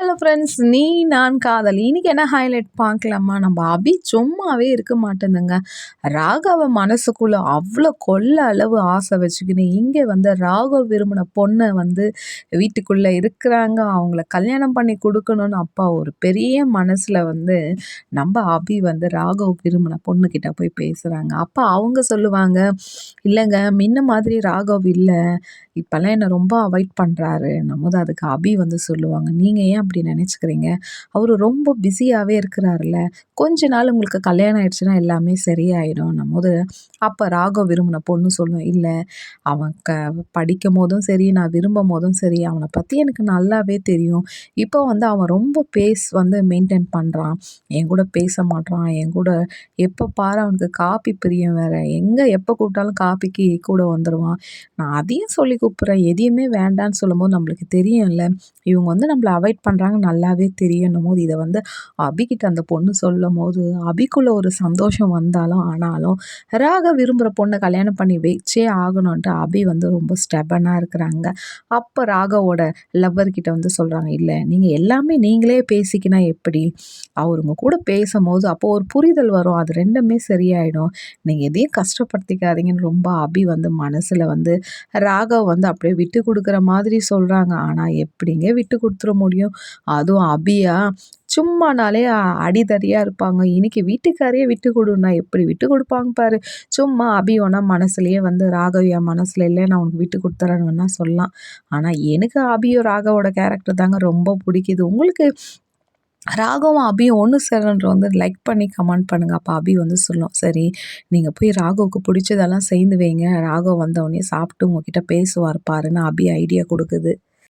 Hello friends, நீ நான் காதல். இன்னைக்கு என்ன ஹைலைட் பார்க்கலாமா? நம்ம அபி சும்மாவே இருக்க மாட்டேங்குதுங்க. ராகவ மனசுக்குள்ள அவ்வளோ கொள்ள அளவு ஆசை வச்சுக்கின்னு, இங்கே வந்து ராகவ் விரும்பின பொண்ணை வந்து வீட்டுக்குள்ள இருக்கிறாங்க. அவங்கள கல்யாணம் பண்ணி கொடுக்கணும்னு அப்பா ஒரு பெரிய மனசுல வந்து நம்ம அபி வந்து ராகவ் விரும்பின பொண்ணுகிட்ட போய் பேசுறாங்க. அப்ப அவங்க சொல்லுவாங்க, இல்லைங்க முன்ன மாதிரி ராகவ் இல்லை, இப்போல்லாம் என்னை ரொம்ப அவாய்ட் பண்ணுறாரு. நம்ம தான் அதுக்கு அபி வந்து சொல்லுவாங்க, நீங்கள் ஏன் அப்படி நினச்சிக்கிறீங்க? அவரு ரொம்ப பிஸியாகவே இருக்கிறாருல்ல, கொஞ்ச நாள் உங்களுக்கு கல்யாணம் ஆயிடுச்சுன்னா எல்லாமே சரியாயிடும். நம்மோது அப்போ ராகவ் விரும்பின பொண்ணு சொல்லும், இல்லை அவன் படிக்கும் போதும் சரி, நான் விரும்பும் போதும் சரி, அவனை பற்றி எனக்கு நல்லாவே தெரியும். இப்போ வந்து அவன் ரொம்ப பேஸ் வந்து மெயின்டைன் பண்ணுறான், என் கூட பேச மாட்றான், என் கூட எப்போ பாரு அவனுக்கு காப்பி பிரியம் வேற, எங்கே எப்போ கூப்பிட்டாலும் காப்பிக்கு கூட வந்துடுவான். நான் அதையும் சொல்லி கூப்பிட்றேன், எதையுமே வேண்டான்னு சொல்லும்போது நம்மளுக்கு தெரியும்ல, இவங்க வந்து நம்மள அவாய்ட் பண்ணுறாங்க நல்லாவே தெரியும்னும் போது, இதை வந்து அபிகிட்ட அந்த பொண்ணு சொல்லும் போது அபிக்குள்ள ஒரு சந்தோஷம் வந்தாலும் ஆனாலும் ராக விரும்புகிற பொண்ணை கல்யாணம் பண்ணி வச்சே ஆகணும்ன்ட்டு அபி வந்து ரொம்ப ஸ்டெபனாக இருக்கிறாங்க. அப்போ ராகவோட லவ்வர்கிட்ட வந்து சொல்கிறாங்க, இல்லை நீங்கள் எல்லாமே நீங்களே பேசிக்கினா எப்படி? அவருங்க கூட பேசும்போது அப்போ ஒரு புரிதல் வரும், அது ரெண்டுமே சரியாயிடும், நீங்கள் எதையும் கஷ்டப்படுத்திக்காதீங்கன்னு ரொம்ப அபி வந்து மனசில் வந்து ராகவ் வந்து அப்படியே விட்டு கொடுக்குற மாதிரி சொல்கிறாங்க. ஆனால் எப்படிங்க விட்டு கொடுத்துட முடியும்? அதுவும் அபியா சும்மானாலே அடிதடியாக இருப்பாங்க. இன்னைக்கு வீட்டுக்காரையே விட்டு கொடுன்னா எப்படி விட்டு கொடுப்பாங்க பாரு. சும்மா அபி வேணா மனசுலயே வந்து ராகவ் என் மனசுல இல்லை, நான் உனக்கு விட்டு கொடுத்துறேன்னு வேணா சொல்லலாம். ஆனால் எனக்கு அபியும் ராகவோட கேரக்டர் தாங்க ரொம்ப பிடிக்குது. உங்களுக்கு ராகவும் அபியும் ஒன்று சேரன்ற வந்து லைக் பண்ணி கமெண்ட் பண்ணுங்க. அப்போ அபி வந்து சொல்லும், சரி நீங்கள் போய் ராகவுக்கு பிடிச்சதெல்லாம் செய்து வைங்க, ராகவ் வந்தவொடனே சாப்பிட்டு உங்ககிட்ட பேசுவார் பாருன்னு அபி ஐடியா கொடுக்குது.